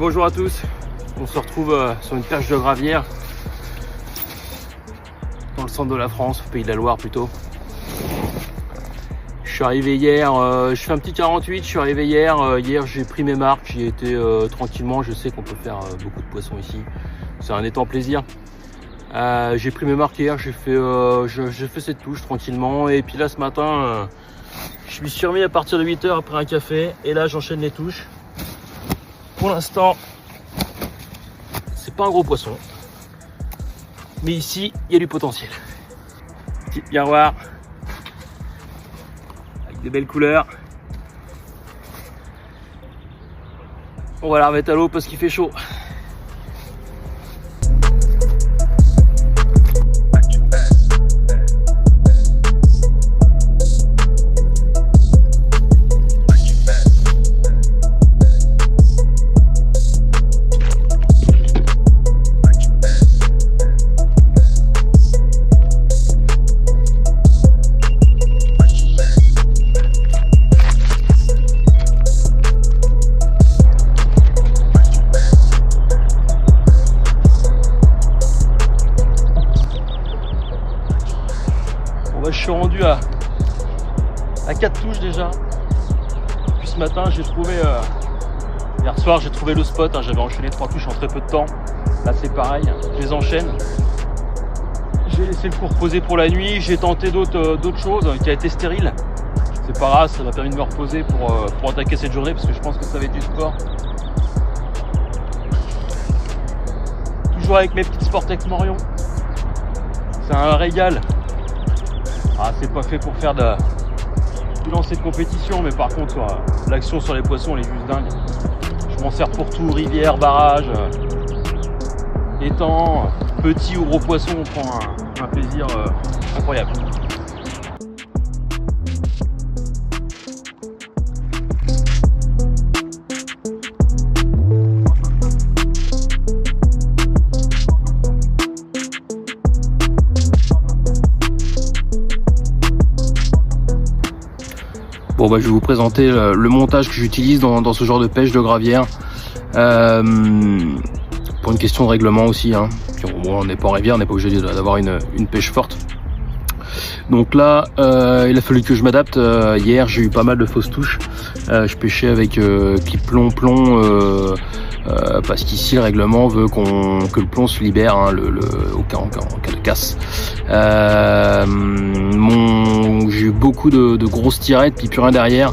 bonjour à tous, on se retrouve sur une perche de gravière dans le centre de la France, au pays de la Loire plutôt. Je suis arrivé hier, je fais un petit 48, je suis arrivé hier, hier j'ai pris mes marques, j'y ai été tranquillement, je sais qu'on peut faire beaucoup de poissons ici, c'est un étang plaisir. J'ai pris mes marques hier, j'ai fait cette touche tranquillement et puis là ce matin je me suis remis à partir de 8h après un café et là j'enchaîne les touches. Pour l'instant c'est pas un gros poisson mais ici il y a du potentiel. Petite miroir avec des belles couleurs. On va la remettre à l'eau parce qu'il fait chaud. Je suis rendu à 4 touches déjà. Puis ce matin j'ai trouvé, hier soir j'ai trouvé le spot, hein, j'avais enchaîné 3 touches en très peu de temps. Là c'est pareil, je les enchaîne. J'ai laissé le coup reposer pour la nuit, j'ai tenté d'autres choses qui a été stérile. C'est pas grave, ça m'a permis de me reposer pour attaquer cette journée parce que je pense que ça va être du sport. Toujours avec mes petites Sportec Morion. C'est un régal. Ah, c'est pas fait pour faire du lancer de compétition, mais par contre, l'action sur les poissons, elle est juste dingue. Je m'en sers pour tout, rivière, barrage, étang, petit ou gros poisson, on prend un plaisir incroyable. Bon bah je vais vous présenter le montage que j'utilise dans ce genre de pêche de gravière. Pour une question de règlement aussi, hein. Bon, on n'est pas en rivière, on n'est pas obligé d'avoir une pêche forte. Donc là, il a fallu que je m'adapte. Hier, j'ai eu pas mal de fausses touches. Je pêchais avec clip plomb parce qu'ici le règlement veut que le plomb se libère, hein, au cas de casse. J'ai eu beaucoup de grosses tirettes, puis plus rien derrière.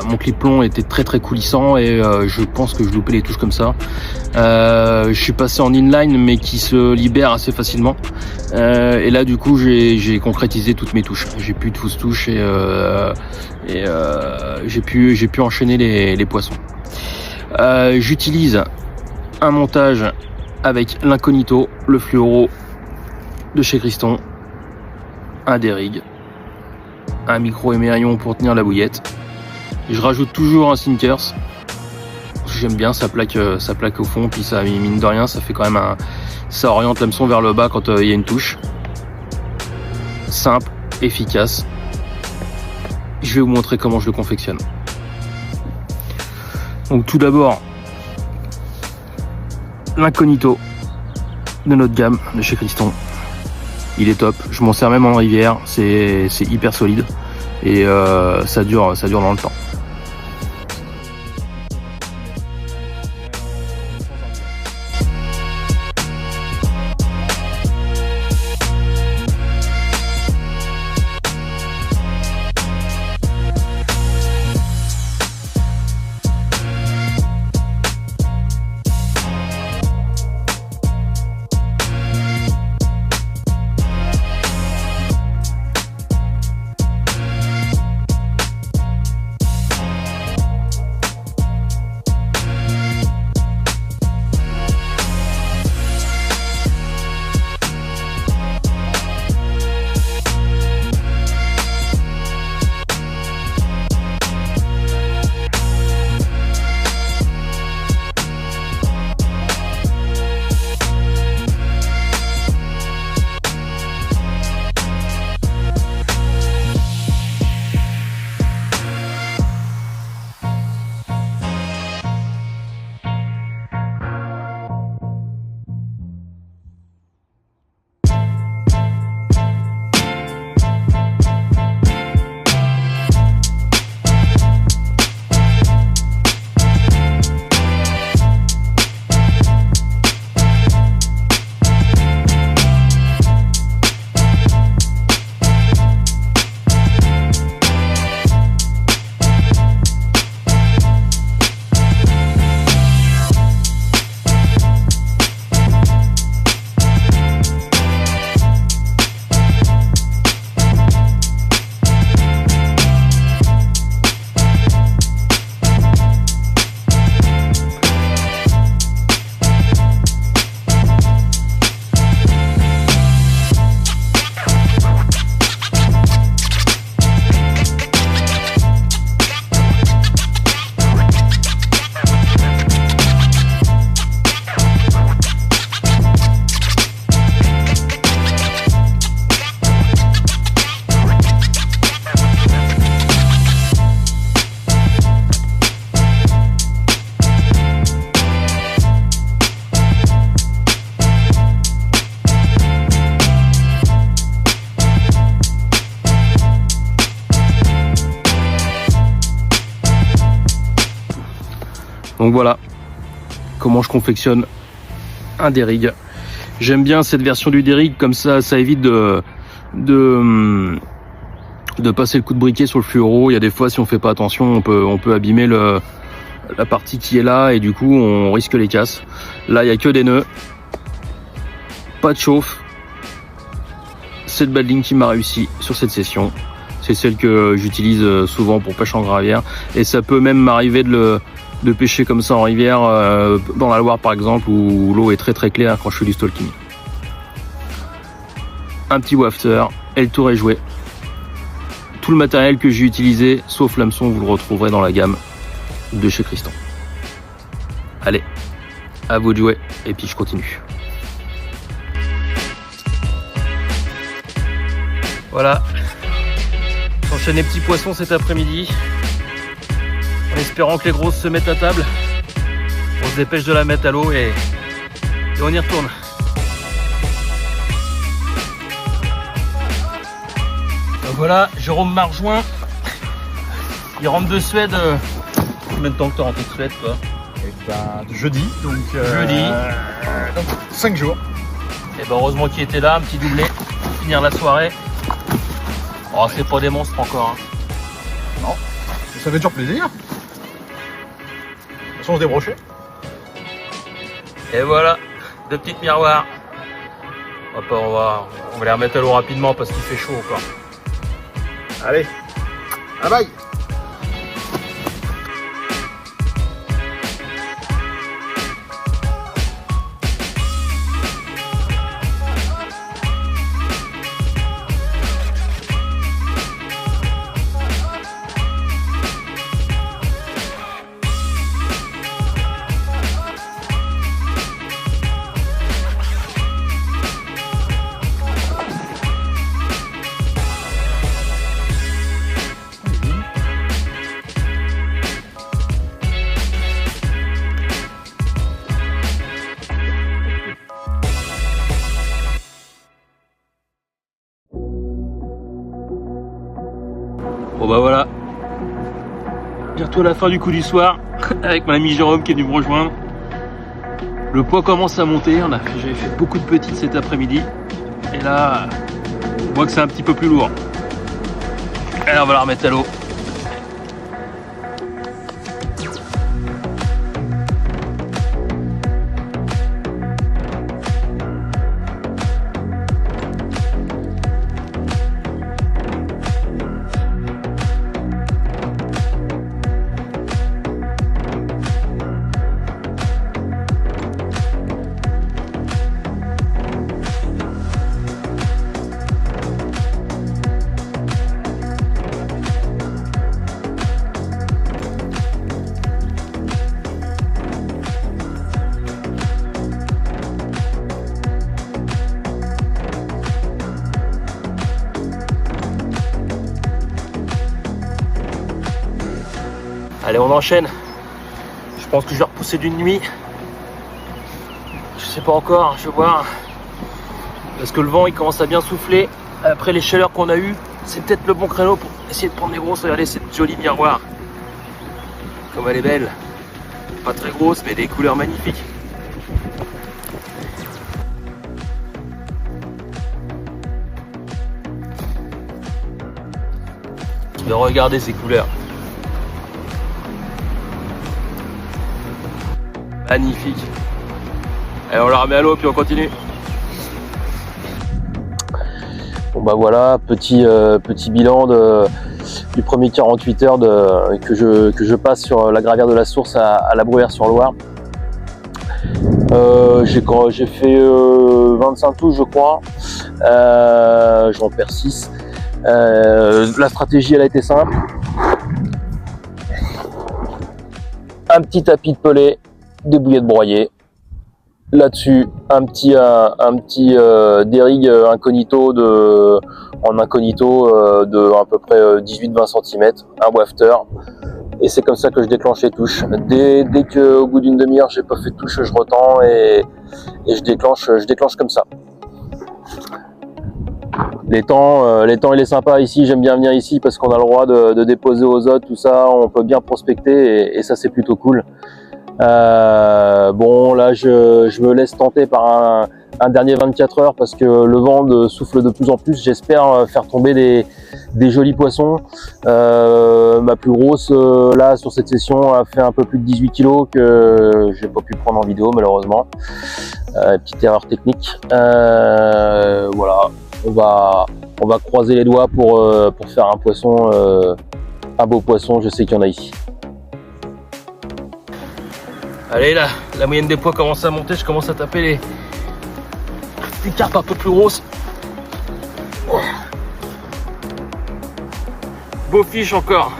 Mon clip plomb était très coulissant et je pense que je loupais les touches comme ça. Je suis passé en inline mais qui se libère assez facilement. Et là du coup j'ai concrétisé toutes mes touches. J'ai plus de fausses touches et j'ai pu enchaîner les poissons. J'utilise un montage avec l'incognito, le fluoro de chez Criston, un dérigue, un micro émerillon pour tenir la bouillette. Je rajoute toujours un sinkers. J'aime bien, ça plaque au fond, puis ça, mine de rien, ça fait quand même ça oriente l'hameçon vers le bas quand il y a une touche. Simple, efficace. Je vais vous montrer comment je le confectionne. Donc tout d'abord, l'incognito de notre gamme de chez Criston. Il est top, je m'en sers même en rivière, c'est hyper solide et ça dure dans le temps. Donc voilà comment je confectionne un derrigue. J'aime bien cette version du derrigue, comme ça évite de passer le coup de briquet sur le fluoro. Il y a des fois, si on fait pas attention, on peut abîmer la partie qui est là et du coup on risque les casses. Là il n'y a que des nœuds, pas de chauffe. C'est le battling qui m'a réussi sur cette session. C'est celle que j'utilise souvent pour pêche en gravière, et ça peut même m'arriver de pêcher comme ça en rivière, dans la Loire par exemple, où l'eau est très claire quand je fais du stalking. Un petit wafter et le tour est joué. Tout le matériel que j'ai utilisé, sauf l'hameçon, vous le retrouverez dans la gamme de chez Tristan. Allez, à vous de jouer, et puis je continue. Voilà, j'enchaîne les petits poissons cet après-midi, en espérant que les grosses se mettent à table. On se dépêche de la mettre à l'eau et on y retourne. Donc voilà, Jérôme m'a rejoint. Il rentre de Suède. Combien de temps que tu es rentré de Suède, toi? Jeudi, donc jeudi. 5 jours. Et ben heureusement qu'il était là, un petit doublé pour finir la soirée. Oh, c'est pas des monstres encore. Hein. Non, mais ça fait toujours plaisir. De toute façon, on se débrochait. Et voilà, 2 petites miroirs. On va les remettre à l'eau rapidement parce qu'il fait chaud encore. Allez, à bye. Bon bah voilà, bientôt la fin du coup du soir, avec mon ami Jérôme qui est venu me rejoindre. Le poids commence à monter, j'ai fait beaucoup de petites cet après-midi, et là, on voit que c'est un petit peu plus lourd. Et là on va la remettre à l'eau. Allez, on enchaîne. Je pense que je vais repousser d'une nuit. Je sais pas encore, je vais voir. Parce que le vent il commence à bien souffler. Après les chaleurs qu'on a eues, c'est peut-être le bon créneau pour essayer de prendre les grosses. Regardez cette jolie miroir. Comme elle est belle. Pas très grosse, mais des couleurs magnifiques. Mais regardez ces couleurs. Magnifique. Allez, on la remet à l'eau puis on continue. Bon bah voilà, petit bilan du premier 48 heures que je passe sur la gravière de la Source à la Bruyère-sur-Loire. J'ai fait 25 touches je crois, j'en perds 6. La stratégie elle a été simple. Un petit tapis de pelé, des boulettes broyées. Là-dessus, un petit derrigue incognito en incognito de à peu près 18-20 cm, un wafter. Et c'est comme ça que je déclenche les touches. Dès qu'au bout d'une demi-heure, j'ai pas fait de touche, je retends et je déclenche comme ça. Les temps il est sympa ici, j'aime bien venir ici parce qu'on a le droit de déposer aux autres, tout ça, on peut bien prospecter et ça c'est plutôt cool. Bon là je me laisse tenter par un dernier 24 heures parce que le vent souffle de plus en plus. J'espère faire tomber des jolis poissons. Ma plus grosse là sur cette session a fait un peu plus de 18 kg que j'ai pas pu prendre en vidéo malheureusement. Petite erreur technique. Voilà, on va croiser les doigts pour faire un poisson, un beau poisson. Je sais qu'il y en a ici. Allez là, la moyenne des poids commence à monter, je commence à taper les carpes un peu plus grosses. Oh. Beau fiche encore.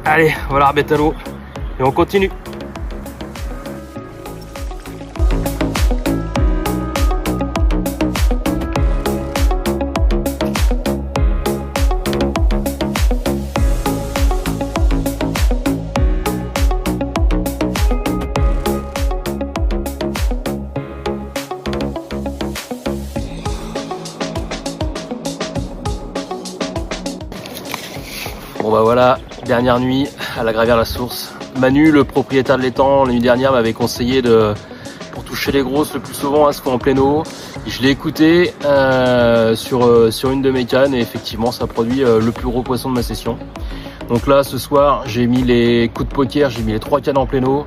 Allez, on va la remettre à l'eau et on continue. Bon bah voilà, dernière nuit à la Gravière-la-Source. Manu, le propriétaire de l'étang, la nuit dernière m'avait conseillé pour toucher les grosses le plus souvent à ce qu'en pleine eau. Je l'ai écouté sur une de mes cannes et effectivement ça produit le plus gros poisson de ma session. Donc là ce soir j'ai mis les coups de poker, j'ai mis les 3 cannes en pleine eau.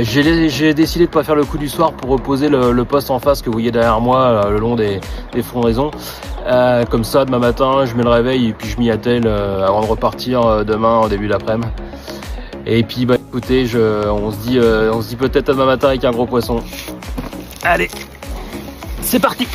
J'ai décidé de pas faire le coup du soir pour reposer le poste en face que vous voyez derrière moi le long des frondaisons. Comme ça demain matin je mets le réveil et puis je m'y attelle avant de repartir demain en début d'après-midi. Et puis bah écoutez, on se dit peut-être à demain matin avec un gros poisson. Allez, c'est parti.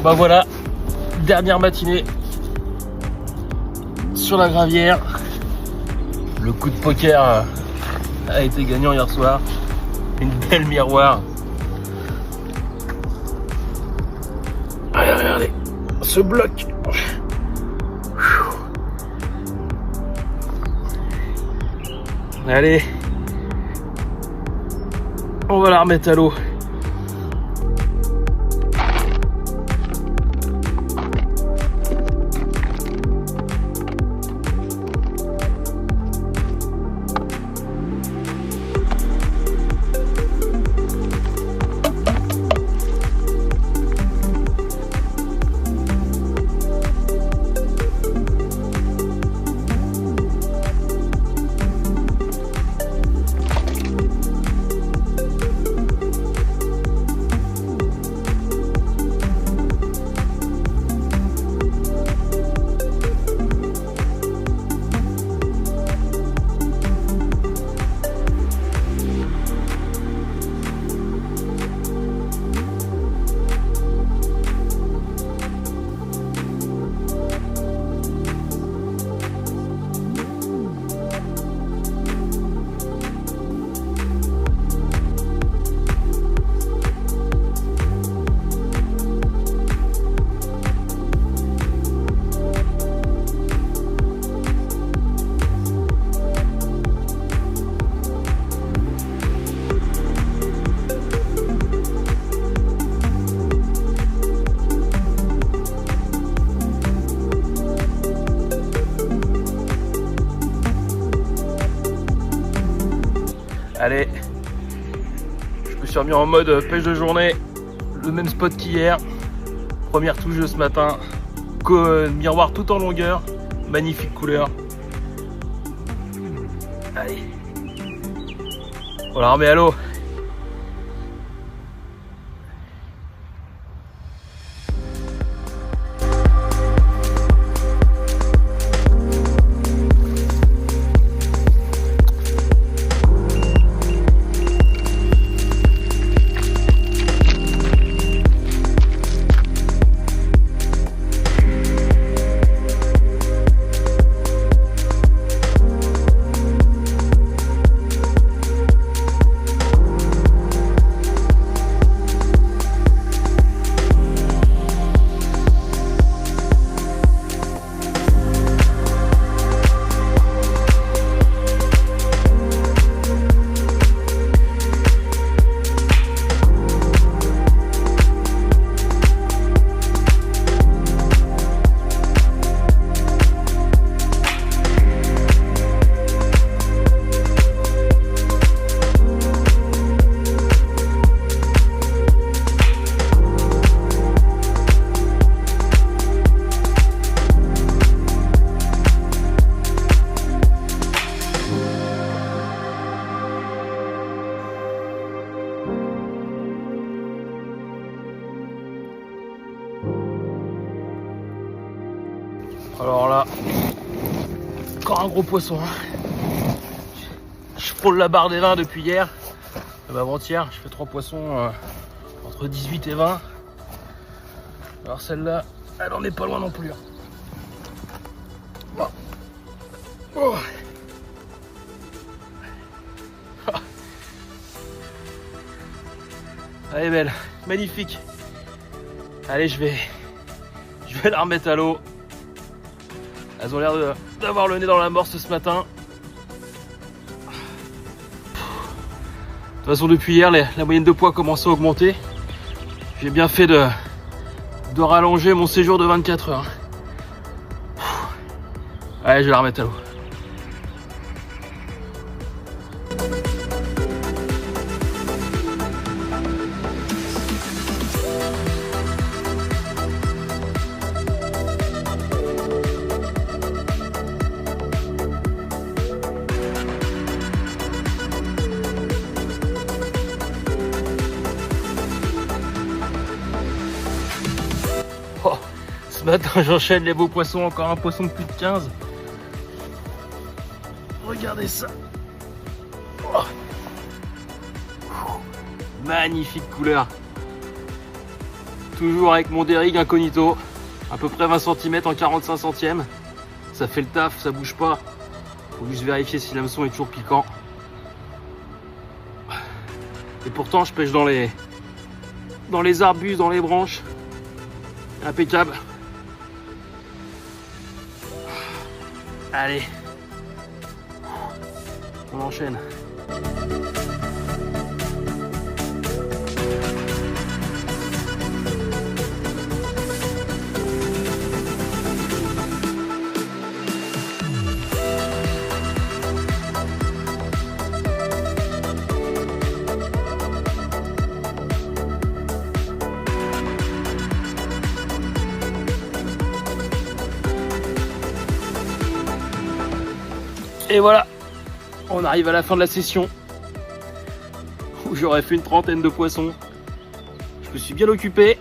Bah voilà, dernière matinée sur la Gravière. Le coup de poker a été gagnant hier soir. Une belle miroir. Regardez, ce bloc. Allez, on va la remettre à l'eau. Allez, je me suis remis en mode pêche de journée, le même spot qu'hier. Première touche de ce matin, miroir tout en longueur, magnifique couleur. Allez, on la remet à l'eau. Alors là, encore un gros poisson. Je frôle la barre des 20 depuis hier. Avant-hier, je fais 3 poissons entre 18 et 20. Alors celle-là, elle en est pas loin non plus. Oh. Oh. Elle est belle, magnifique. Allez, je vais la remettre à l'eau. Elles ont l'air d'avoir le nez dans la morse ce matin. De toute façon, depuis hier, la moyenne de poids commence à augmenter. J'ai bien fait de rallonger mon séjour de 24 heures. Allez, je vais la remettre à l'eau. Oh, ce matin j'enchaîne les beaux poissons, encore un poisson de plus de 15. Regardez ça. Oh. Magnifique couleur. Toujours avec mon Derrig Incognito, à peu près 20 cm en 45 centièmes. Ça fait le taf, ça bouge pas. Faut juste vérifier si l'hameçon est toujours piquant. Et pourtant je pêche dans les arbustes, dans les branches. Impeccable. Allez, on enchaîne. Et voilà, on arrive à la fin de la session où j'aurais fait une trentaine de poissons. Je me suis bien occupé.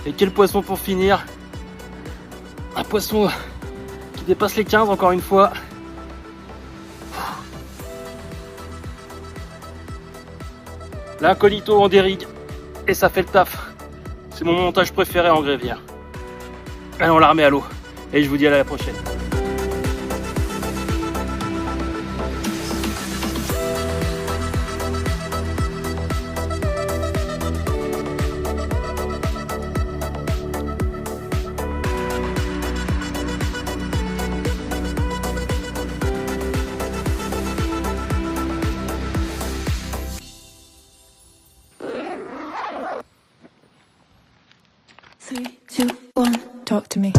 Et quel poisson pour finir? Un poisson qui dépasse les 15 encore une fois. L'incognito en Derrig et ça fait le taf. C'est mon montage préféré en grévière. Allez, on la remet à l'eau et je vous dis à la prochaine. Three, two, one, talk to me.